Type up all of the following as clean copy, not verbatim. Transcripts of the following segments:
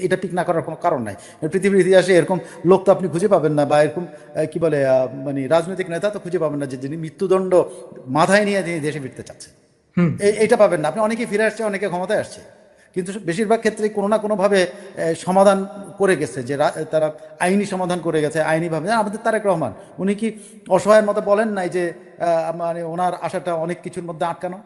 এটা পিক না করার কোনো কারণ নাই। পৃথিবীর ইতিহাসে এরকম লোক তো আপনি খুঁজে পাবেন না, বা এরকম কি বলে মানে রাজনৈতিক নেতা তো খুঁজে পাবেন না যে যিনি মৃত্যুদণ্ড মাথায় নিয়ে তিনি দেশে ফিরতে চাচ্ছেন। হুম। এইটা পাবেন না আপনি। অনেকেই ফিরে আসছে, অনেকে ক্ষমতায় আসছে, কিন্তু বেশিরভাগ ক্ষেত্রে কোনো না কোনোভাবে সমাধান করে গেছে, যে তারা আইনি সমাধান করে গেছে আইনিভাবে। আমাদের তারেক রহমান, উনি কি অসহায়ের মতো বলেন নাই যে মানে ওনার আশাটা অনেক কিছুর মধ্যে আটকানো?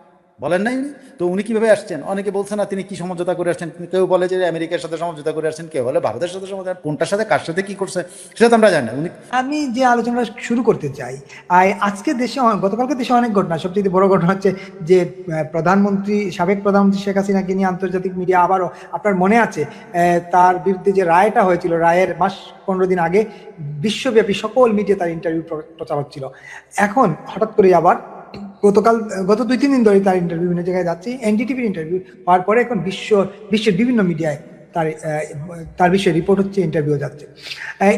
বলেন নাই উনি? তো উনি কিভাবে আসছেন? অনেকে বলছে না তিনি কি সমঝোতা করে আসছেন, কেউ বলে যে আমেরিকার সাথে সমঝোতা করে আসছেন, কেউ বলে ভারতের সাথে সমঝোতা। কোনটার সাথে কার সাথে কি করছে সেটা তো আমরা জানি না। উনি আমি যে আলোচনাটা শুরু করতে চাই, আজকে দেশে গতকালকে দেশে অনেক ঘটনা, সবচেয়ে বড় ঘটনা হচ্ছে যে সাবেক প্রধানমন্ত্রী শেখ হাসিনাকে নিয়ে আন্তর্জাতিক মিডিয়া আবারও, আপনার মনে আছে তার বিরুদ্ধে যে রায়টা হয়েছিল, রায়ের মাস 15 দিন আগে বিশ্বব্যাপী সকল মিডিয়া তার ইন্টারভিউ প্রচার হচ্ছিল। এখন হঠাৎ করে আবার গত 2-3 দিন ধরে তার ইন্টারভিউ বিভিন্ন জায়গায় যাচ্ছে, এনডিটিভির ইন্টারভিউ হওয়ার পরে এখন বিশ্বের বিভিন্ন মিডিয়ায় তার তার বিষয়ে রিপোর্ট হচ্ছে, ইন্টারভিউ যাচ্ছে।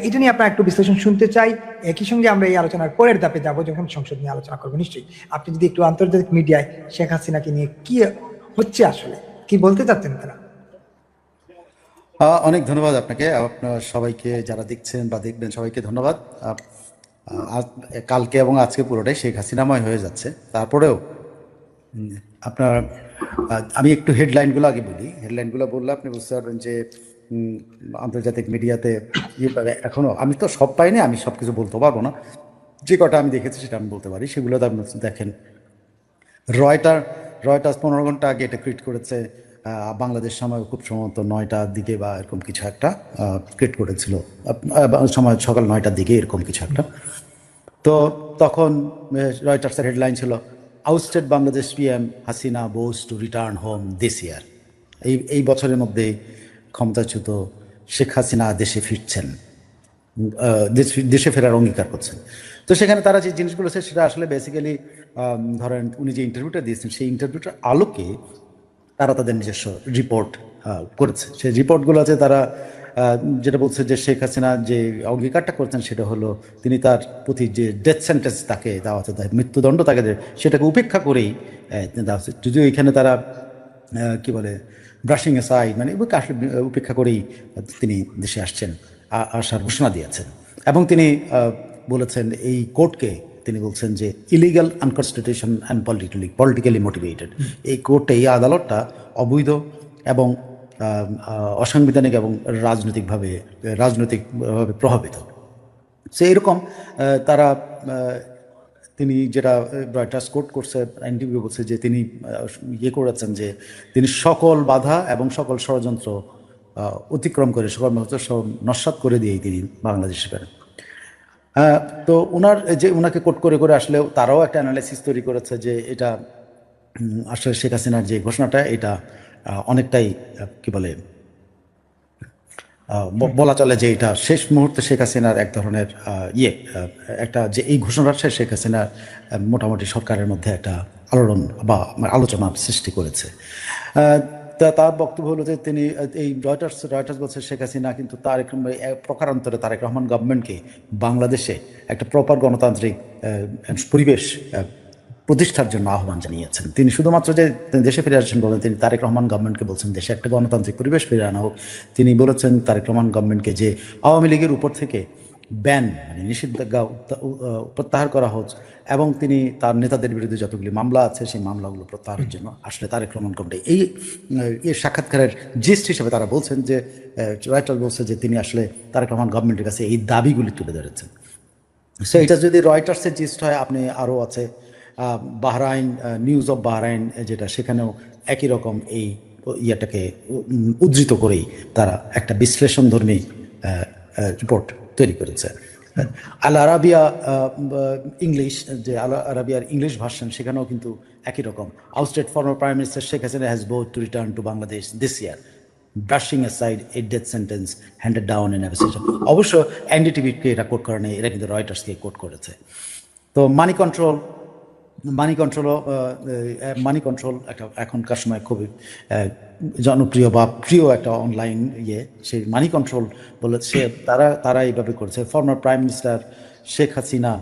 এটা নিয়ে আপনার একটু বিশ্লেষণ শুনতে চাই। একই সঙ্গে আমরা এই আলোচনার পরের ধাপে যাবো, যখন সংসদ নিয়ে আলোচনা করবো। নিশ্চয়ই আপনি যদি একটু আন্তর্জাতিক মিডিয়ায় শেখ হাসিনাকে নিয়ে কি হচ্ছে, আসলে কি বলতে চাচ্ছেন তারা। অনেক ধন্যবাদ আপনাকে, আপনার সবাইকে যারা দেখছেন বা দেখবেন সবাইকে ধন্যবাদ। কালকে এবং আজকে পুরোটাই শেখ হাসিনাময় হয়ে যাচ্ছে। তারপরেও আপনার আমি একটু হেডলাইনগুলো আগে বলি। হেডলাইনগুলো বললে আপনি বুঝতে পারবেন যে আন্তর্জাতিক মিডিয়াতে এখনো আমি তো সব পাইনি, আমি সব কিছু বলতে পারবো না। যে কটা আমি দেখেছি সেটা আমি বলতে পারি। সেগুলোতে আপনি দেখেন, রয়টার্স 15 ঘন্টা আগে এটা ক্রিয়েট করেছে, বাংলাদেশ সময় খুব সম্ভবত 9টার দিকে বা এরকম কিছু একটা ক্রিয়েট করেছিল, সময় সকাল 9টার দিকে এরকম কিছু একটা। তো তখন রয়টার্সের হেডলাইন ছিল, ousted Bangladesh PM Hasina Bose to return home this ইয়ার। এই বছরের মধ্যেই ক্ষমতাচ্যুত শেখ হাসিনা দেশে ফিরছেন, দেশে ফেরার অঙ্গীকার করছেন। তো সেখানে তারা যে জিনিসগুলো আছে সেটা আসলে বেসিক্যালি ধরেন উনি যে ইন্টারভিউটা দিয়েছেন সেই ইন্টারভিউটার আলোকে তারা তাদের নিজস্ব রিপোর্ট করেছে। সেই রিপোর্টগুলো আছে তারা যেটা বলছে যে শেখ হাসিনা যে অঙ্গীকারটা করছেন সেটা হলো তিনি তার প্রতি যে ডেথ সেন্টেন্স তাকে দেওয়া হচ্ছে, মৃত্যুদণ্ড তাকে সেটাকে উপেক্ষা করেই দেওয়া হচ্ছে। যদিও এখানে তারা কি বলে ব্রাশিং অ্যাসাইড, মানে উপেক্ষা করেই তিনি দেশে আসছেন, আসার ঘোষণা দিয়েছেন। এবং তিনি বলেছেন এই কোর্টকে, তিনি বলছেন যে ইলিগাল, আনকনস্টিটিউশন অ্যান্ড পলিটিক্যালি মোটিভেটেড। এই কোর্টটা, এই আদালতটা অবৈধ এবং অসাংবিধানিক এবং রাজনৈতিকভাবে প্রভাবিত। সে এরকম তারা তিনি যেটা রয়টার্স কোট করছে, এনডিটিভি বলছে যে তিনি করেছেন যে তিনি সকল বাধা এবং সকল ষড়যন্ত্র অতিক্রম করে, সকল নস্যাৎ করে দিয়েই তিনি বাংলাদেশে ফেরেন। তো ওনাকে কোট করে করে আসলে তারাও একটা অ্যানালাইসিস তৈরি করেছে যে এটা আসলে শেখ হাসিনার যে ঘোষণাটা এটা অনেকটাই কি বলে বলা চলে যে এটা শেষ মুহূর্তে শেখ হাসিনার এক ধরনের একটা যে এই ঘোষণাটা শেখ হাসিনার মোটামুটি সরকারের মধ্যে একটা আলোড়ন বা আলোচনার সৃষ্টি করেছে। তার বক্তব্য হলো যে তিনি এই রয়টার্স বলছে শেখ হাসিনা কিন্তু প্রকারান্তরে তারেক রহমান গভর্নমেন্টকে বাংলাদেশে একটা প্রপার গণতান্ত্রিক পরিবেশ প্রতিষ্ঠার জন্য আহ্বান জানিয়েছেন। তিনি শুধুমাত্র যে দেশে ফিরে আসছেন বলেন, তিনি তারেক রহমান গভর্নমেন্টকে বলছেন দেশে একটা গণতান্ত্রিক পরিবেশ ফিরে আনা হোক। তিনি বলেছেন তারেক রহমান গভর্নমেন্টকে যে আওয়ামী লীগের উপর থেকে ব্যান, মানে নিষেধাজ্ঞা প্রত্যাহার করা হোক, এবং তিনি তার নেতাদের বিরুদ্ধে যতগুলি মামলা আছে সেই মামলাগুলো প্রত্যাহারের জন্য আসলে তারেক রহমান গভর্নমেন্ট এই সাক্ষাৎকারের জিস্ট হিসেবে তারা বলছেন যে রয়টার্স বলছে যে তিনি আসলে তারেক রহমান গভর্নমেন্টের কাছে এই দাবিগুলি তুলে ধরেছেন। সো এটা যদি রয়টার্সের জিস্ট হয়, আপনি আরও আছে বাহরাইন, নিউজ অফ বাহরাইন, যেটা সেখানেও একই রকম এই ইয়েটাকে উদ্ধৃত করেই তারা একটা বিশ্লেষণধর্মী রিপোর্ট তৈরি করেছে। আল আরাবিয়া ইংলিশ, যে আল আরাবিয়ার ইংলিশ ভার্সন, সেখানেও কিন্তু একই রকম, ousted former prime minister Sheikh Hasina has vowed to return to Bangladesh this year, brushing aside a death sentence handed down in absentia. অবশ্য এনডিটিভিকে এটা কোট করে নেই, এরা কিন্তু রয়টার্সকে কোট করেছে। তো মানি কন্ট্রোল একটা এখনকার সময় খুবই জনপ্রিয় বা প্রিয় একটা অনলাইন সেই মানি কন্ট্রোল বলেছে, তারা এইভাবে করেছে। Former prime minister Sheikh Hasina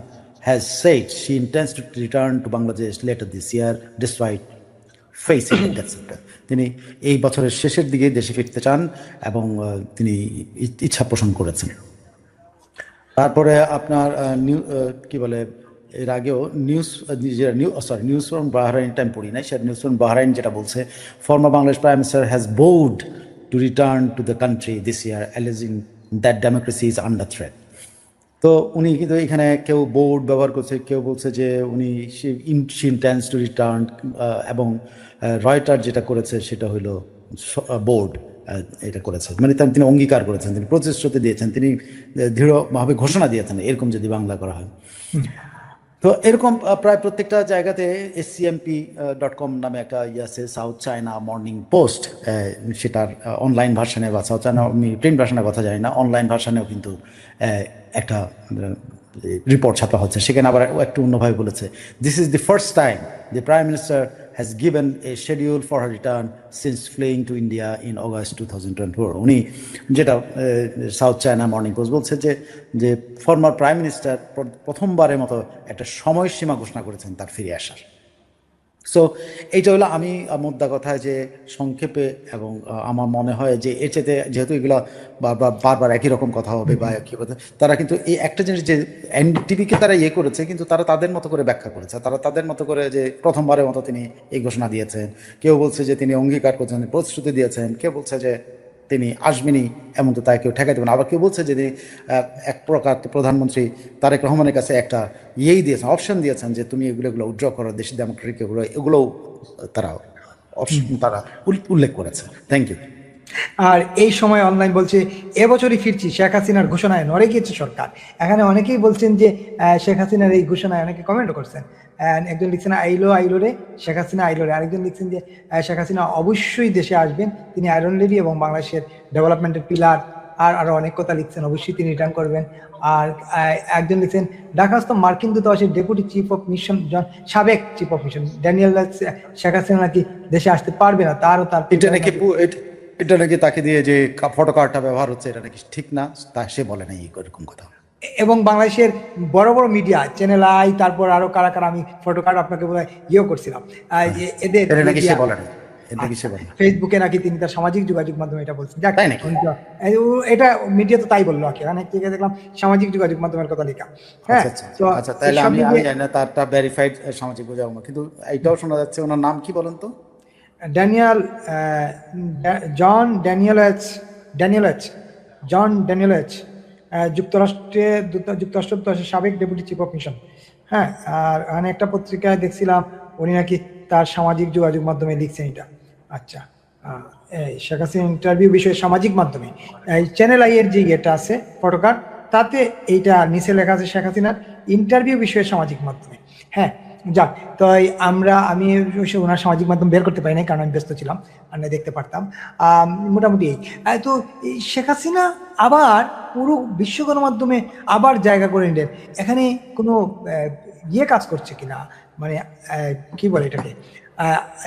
has said she intends two return to Bangladesh letter this year despite facing that sector. তিনি এই বছরের শেষের দিকে দেশে ফিরতে চান এবং তিনি ইচ্ছা পোষণ করেছেন। তারপরে আপনার কি বলে, এর আগেও নিউজ ফ্রম বাহরাইন টাইম পড়ি নাই, সেটা নিউজ ফ্রম বাহরাইন যেটা বলছে, former Bangladesh prime minister has board two return to the country this year aliasing that democracy is under threat. তো উনি কিন্তু এখানে কেউ বোর্ড ব্যবহার করছে, কেউ বলছে যে উনি শি ইন্টেন্ডস টু রিটার্ন, এবং রয়টার যেটা করেছে সেটা হলো বোর্ড এটা করেছে, মানে তিনি অঙ্গীকার করেছেন, তিনি প্রতিশ্রুতি দিয়েছেন, তিনি দৃঢ়ভাবে ঘোষণা দিয়েছেন এরকম যদি বাংলা করা হয়। তো এরকম প্রায় প্রত্যেকটা জায়গাতে scmp.com নামে একটা ইয়ে আছে, সাউথ চায়না মর্নিং পোস্ট, সেটার অনলাইন ভার্সানে বা সাউথ চায়না, আমি প্রিন্ট ভার্সানের কথা জানি না, অনলাইন ভার্সানেও কিন্তু একটা রিপোর্ট ছাপা হচ্ছে। সেখানে আবার একটু অন্যভাবে বলেছে, this is the first time the prime minister has given a schedule for her return since feeling to India in August 2024। উনি যেটা সাউথ চায়না মর্নিং পোস্ট বলছে যে ফর্মার প্রাইম মিনিস্টার প্রথমবারের মতো একটা সময়সীমা ঘোষণা করেছেন তার ফিরে আসার। সো এইটা হলো আমি মোদ্দা কথা যে সংক্ষেপে, এবং আমার মনে হয় যে এর চেয়ে যেহেতু এগুলো বারবার একই রকম কথা হবে বা একই কথা, তারা কিন্তু এই একটা জিনিস যে এনডিটিভিকে তারা ইয়ে করেছে, কিন্তু তারা তাদের মতো করে ব্যাখ্যা করেছে, তারা তাদের মতো করে যে প্রথমবারের মতো তিনি এই ঘোষণা দিয়েছেন, কেউ বলছে যে তিনি অঙ্গীকার করছেন, প্রতিশ্রুতি দিয়েছেন, কেউ বলছে যে তিনি আসবেনই, এমন তো তাই কেউ ঠেকাইতে পারে না। আবার কেউ বলছে যে তিনি এক প্রকার প্রধানমন্ত্রী তারেক রহমানের কাছে একটা ইয়েই দিয়েছেন, অপশন দিয়েছেন যে তুমি এগুলো উইথড্র করো, দেশি ডেমোক্রেটিক এগুলোও তারা অপশন তারা উল্লেখ করেছে। Thank you. আর এই সময় অনলাইন বলছে এবছরই ফিরছি, শেখ হাসিনার ঘোষণায় নড়ে গিয়েছে সরকার। এখানে অনেকেই বলছেন যে শেখ হাসিনার এই ঘোষণায়, অনেকে কমেন্টও করছেন, একজন লিখছেন আইলো রে, শেখ হাসিনা আইলো রে। আরেকজন লিখছেন যে শেখ হাসিনা অবশ্যই দেশে আসবেন, তিনি আয়রন লেডি এবং বাংলাদেশের ডেভেলপমেন্টের পিলার। আর আরো অনেক কথা লিখছেন, অবশ্যই তিনি রিটার্ন করবেন। আর একজন লিখছেন ঢাকাস্থ মার্কিন দূতাবাসের ডেপুটি চিফ অফ মিশন, সাবেক chief of mission Daniel, Sheikh Hasina নাকি দেশে আসতে পারবে না, তারও তার এটা নাকি তাকে দিয়ে যে ফটো কার্ডটা ব্যবহার হচ্ছে, এটা নাকি ঠিক না, তা সে বলে না এরকম কথা। এবং বাংলাদেশের বড় বড় মিডিয়া, চ্যানেল আই, তারপর আরো কারা কারা, আমি ফটো কার্ড আপনাকে বলে ইয়েও করছিলাম, এদের নাকি সে বলে না, ফেসবুকে নাকি তিনি তার সামাজিক যোগাযোগ মাধ্যমে এটা বলছেন। তাই নাকি? এটা মিডিয়া তো তাই বললো, এখানে থেকে দেখলাম সামাজিক যোগাযোগ মাধ্যমের কথা লেখা। হ্যাঁ, তো আচ্ছা, তাহলে আমি জানি না তারটা ভেরিফাইড সামাজিক যোগাযোগ, কিন্তু এইটাও শোনা যাচ্ছে, ওনার নাম কি বলেন তো? ড্যানিয়েল, জন ড্যানিয়েল এইচ, যুক্তরাষ্ট্র দূতাবাসের সাবেক ডেপুটি চিফ অফ মিশন। হ্যাঁ, আর এখানে একটা পত্রিকায় দেখছিলাম উনি নাকি তার সামাজিক যোগাযোগ মাধ্যমে লিখছেন এটা। আচ্ছা, শেখ হাসিনা ইন্টারভিউ বিষয়ে সামাজিক মাধ্যমে, এই চ্যানেল আই এর যে ইয়েটা আছে ফটোকার্ড, তাতে এইটা নিচে লেখা আছে শেখ হাসিনার ইন্টারভিউ বিষয়ে সামাজিক মাধ্যমে। হ্যাঁ, যাক, তো আমি ওনার সামাজিক মাধ্যম বের করতে পারি নাই, কারণ আমি ব্যস্ত ছিলাম, আর না দেখতে পারতাম। মোটামুটি তো শেখ হাসিনা আবার পুরো বিশ্ব গণমাধ্যমে আবার জায়গা করে নিলেন। এখানে কোনো ইয়ে কাজ করছে কিনা, মানে কি বলে এটাকে,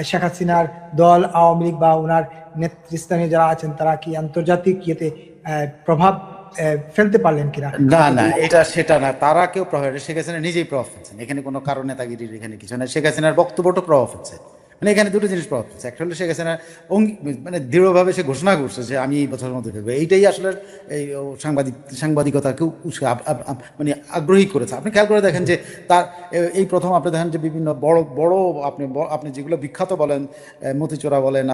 শেখ হাসিনার দল, আওয়ামী লীগ বা ওনার নেতৃস্থানীয় যারা আছেন, তারা কি আন্তর্জাতিক ইয়েতে প্রভাব ফেলতে পারলেন কিনা? না, এটা সেটা না, তারা কেউ প্রভাব, শেখ হাসিনা নিজেই প্রভাব ফেলছেন, এখানে কোনো কারণ নেতাগিরির এখানে কিছু না। শেখ হাসিনার বক্তব্যটা প্রভাব ফেলছে, মানে এখানে দুটো জিনিস প্রভাব ফেলছে। একটা হলো শেখ হাসিনা মানে দৃঢ়ভাবে সে ঘোষণা করছে যে আমি এই বছরের মধ্যে ফেলবো, এইটাই আসলে এই সাংবাদিকতাকেও মানে আগ্রহী করেছে। আপনি খেয়াল করে দেখেন যে তার এই প্রথম আপনি দেখেন যে বিভিন্ন বড় বড় আপনি যেগুলো বিখ্যাত বলেন, মতিচোরা বলেন,